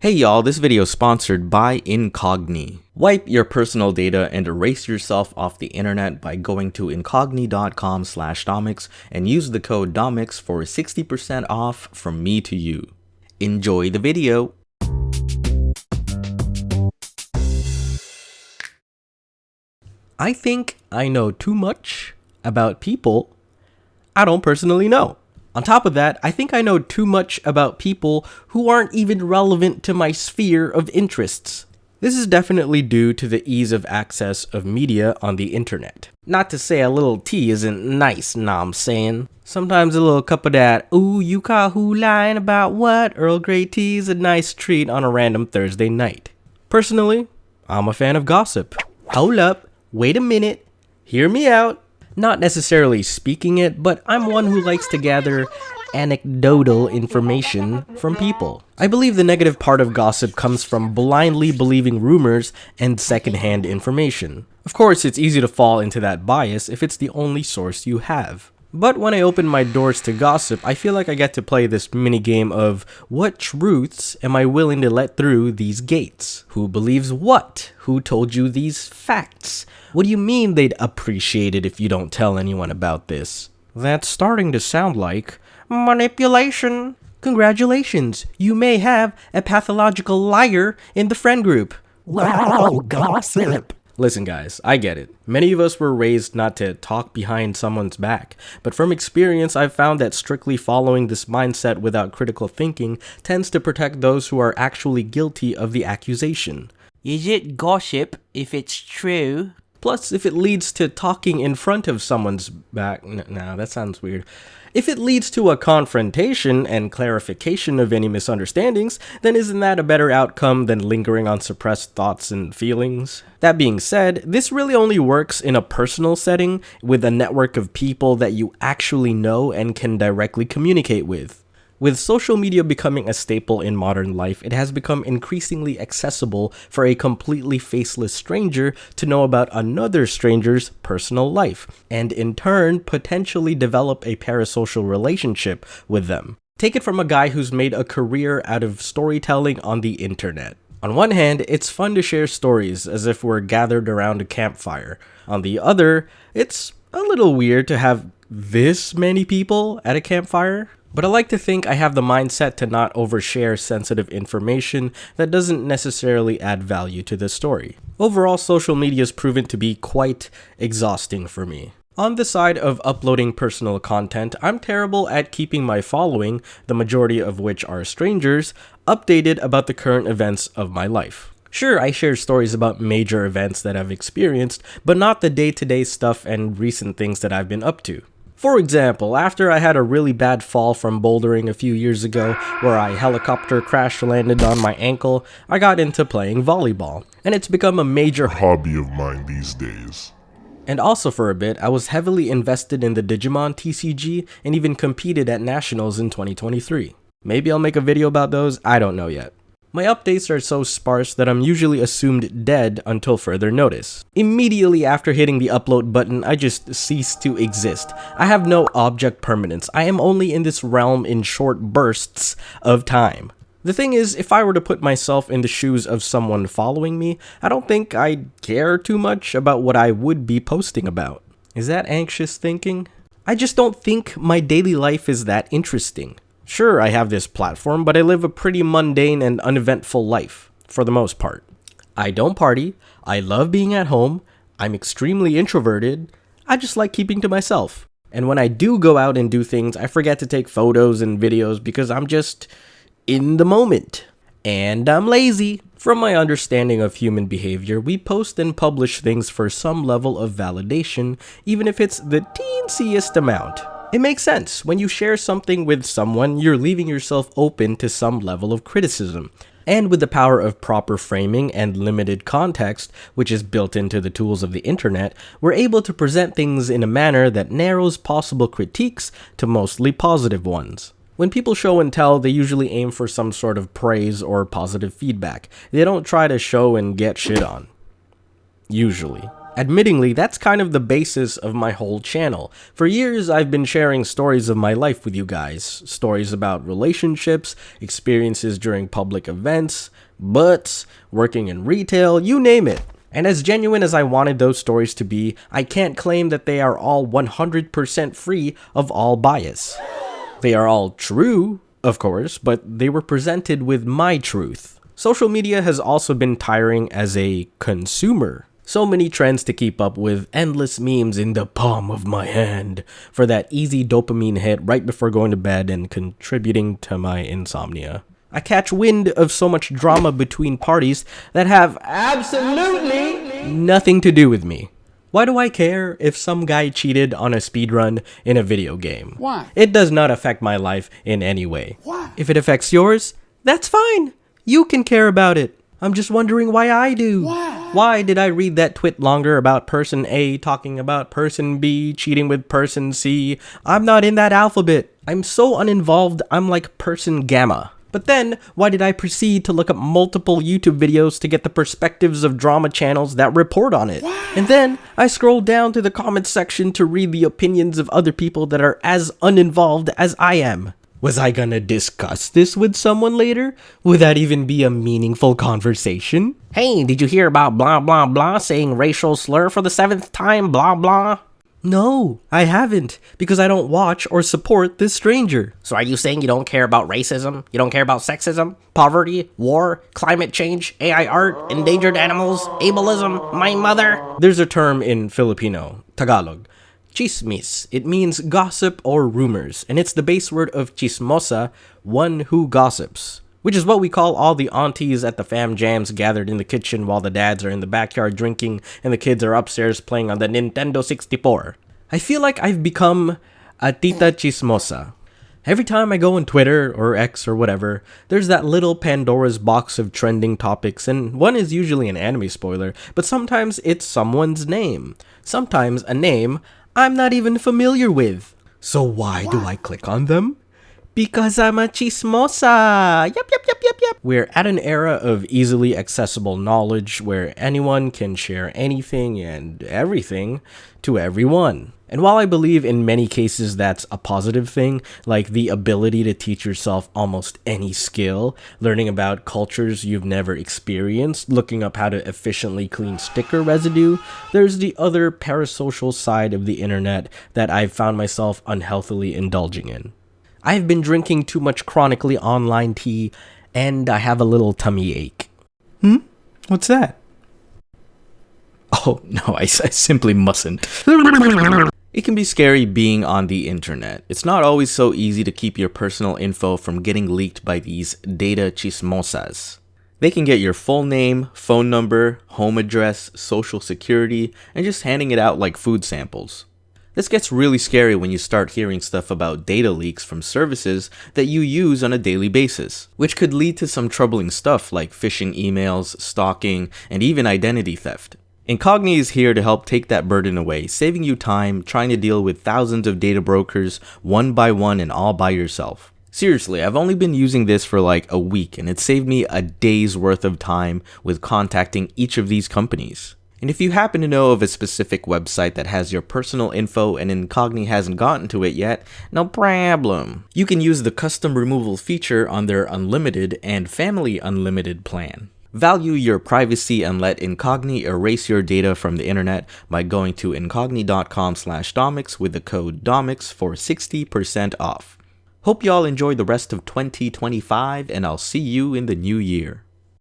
Hey y'all, this video is sponsored by Incogni. Wipe your personal data and erase yourself off the internet by going to incogni.com/domics and use the code Domics for 60% off from me to you. Enjoy the video! I think I know too much about people I don't personally know. On top of that, I think I know too much about people who aren't even relevant to my sphere of interests. This is definitely due to the ease of access of media on the internet. Not to say a little tea isn't nice, nah I'm saying. Sometimes a little cup of that, ooh, you call who lying about what? Earl Grey tea is a nice treat on a random Thursday night. Personally, I'm a fan of gossip. Hold up, wait a minute, hear me out. Not necessarily speaking it, but I'm one who likes to gather anecdotal information from people. I believe the negative part of gossip comes from blindly believing rumors and secondhand information. Of course, it's easy to fall into that bias if it's the only source you have. But when I open my doors to gossip, I feel like I get to play this mini game of what truths am I willing to let through these gates? Who believes what? Who told you these facts? What do you mean they'd appreciate it if you don't tell anyone about this? That's starting to sound like manipulation. Congratulations, you may have a pathological liar in the friend group. Wow, gossip. Listen guys, I get it. Many of us were raised not to talk behind someone's back, but from experience I've found that strictly following this mindset without critical thinking tends to protect those who are actually guilty of the accusation. Is it gossip if it's true? Plus, if it leads to talking in front of someone's back, nah, that sounds weird. If it leads to a confrontation and clarification of any misunderstandings, then isn't that a better outcome than lingering on suppressed thoughts and feelings? That being said, this really only works in a personal setting with a network of people that you actually know and can directly communicate with. With social media becoming a staple in modern life, it has become increasingly accessible for a completely faceless stranger to know about another stranger's personal life, and in turn, potentially develop a parasocial relationship with them. Take it from a guy who's made a career out of storytelling on the internet. On one hand, it's fun to share stories as if we're gathered around a campfire. On the other, it's a little weird to have this many people at a campfire. But I like to think I have the mindset to not overshare sensitive information that doesn't necessarily add value to the story. Overall, social media has proven to be quite exhausting for me. On the side of uploading personal content, I'm terrible at keeping my following, the majority of which are strangers, updated about the current events of my life. Sure, I share stories about major events that I've experienced, but not the day-to-day stuff and recent things that I've been up to. For example, after I had a really bad fall from bouldering a few years ago, where I helicopter crash landed on my ankle, I got into playing volleyball, and it's become a major Hobby of mine these days. And also for a bit, I was heavily invested in the Digimon TCG and even competed at Nationals in 2023. Maybe I'll make a video about those, I don't know yet. My updates are so sparse that I'm usually assumed dead until further notice. Immediately after hitting the upload button, I just cease to exist. I have no object permanence. I am only in this realm in short bursts of time. The thing is, if I were to put myself in the shoes of someone following me, I don't think I'd care too much about what I would be posting about. Is that anxious thinking? I just don't think my daily life is that interesting. Sure, I have this platform, but I live a pretty mundane and uneventful life, for the most part. I don't party, I love being at home, I'm extremely introverted, I just like keeping to myself. And when I do go out and do things, I forget to take photos and videos because I'm just in the moment. And I'm lazy. From my understanding of human behavior, we post and publish things for some level of validation, even if it's the teensiest amount. It makes sense. When you share something with someone, you're leaving yourself open to some level of criticism. And with the power of proper framing and limited context, which is built into the tools of the internet, we're able to present things in a manner that narrows possible critiques to mostly positive ones. When people show and tell, they usually aim for some sort of praise or positive feedback. They don't try to show and get shit on. Usually. Admittingly, that's kind of the basis of my whole channel. For years, I've been sharing stories of my life with you guys. Stories about relationships, experiences during public events, butts, working in retail, you name it. And as genuine as I wanted those stories to be, I can't claim that they are all 100% free of all bias. They are all true, of course, but they were presented with my truth. Social media has also been tiring as a consumer. So many trends to keep up with, endless memes in the palm of my hand for that easy dopamine hit right before going to bed and contributing to my insomnia. I catch wind of so much drama between parties that have absolutely nothing to do with me. Why do I care if some guy cheated on a speedrun in a video game? Why? It does not affect my life in any way. Why? If it affects yours, that's fine. You can care about it. I'm just wondering why I do. Why did I read that twit longer about person A talking about person B cheating with person C? I'm not in that alphabet. I'm so uninvolved, I'm like person gamma. But then, why did I proceed to look up multiple YouTube videos to get the perspectives of drama channels that report on it? And then, I scrolled down to the comments section to read the opinions of other people that are as uninvolved as I am. Was I gonna discuss this with someone later? Would that even be a meaningful conversation? Hey, did you hear about blah blah blah saying racial slur for the 7th time, blah blah? No, I haven't, because I don't watch or support this stranger. So are you saying you don't care about racism? You don't care about sexism, poverty, war, climate change, AI art, endangered animals, ableism, my mother? There's a term in Filipino, Tagalog, chismis. It means gossip or rumors, and it's the base word of chismosa, one who gossips. Which is what we call all the aunties at the fam jams gathered in the kitchen while the dads are in the backyard drinking and the kids are upstairs playing on the Nintendo 64. I feel like I've become a tita chismosa. Every time I go on Twitter or X or whatever, there's that little Pandora's box of trending topics, and one is usually an anime spoiler, but sometimes it's someone's name. Sometimes a name I'm not even familiar with. So why do I click on them? Because I'm a chismosa. Yep. We're at an era of easily accessible knowledge where anyone can share anything and everything to everyone. And while I believe in many cases that's a positive thing, like the ability to teach yourself almost any skill, learning about cultures you've never experienced, looking up how to efficiently clean sticker residue, there's the other parasocial side of the internet that I've found myself unhealthily indulging in. I've been drinking too much chronically online tea, and I have a little tummy ache. What's that? Oh, no, I simply mustn't. It can be scary being on the internet. It's not always so easy to keep your personal info from getting leaked by these data chismosas. They can get your full name, phone number, home address, social security, and just handing it out like food samples. This gets really scary when you start hearing stuff about data leaks from services that you use on a daily basis, which could lead to some troubling stuff like phishing emails, stalking, and even identity theft. Incogni is here to help take that burden away, saving you time trying to deal with thousands of data brokers one by one and all by yourself. Seriously, I've only been using this for like a week, and it saved me a day's worth of time with contacting each of these companies. And if you happen to know of a specific website that has your personal info and Incogni hasn't gotten to it yet, no problem. You can use the custom removal feature on their Unlimited and Family Unlimited plan. Value your privacy and let Incogni erase your data from the internet by going to incogni.com/domics with the code DOMICS for 60% off. Hope y'all enjoy the rest of 2025, and I'll see you in the new year.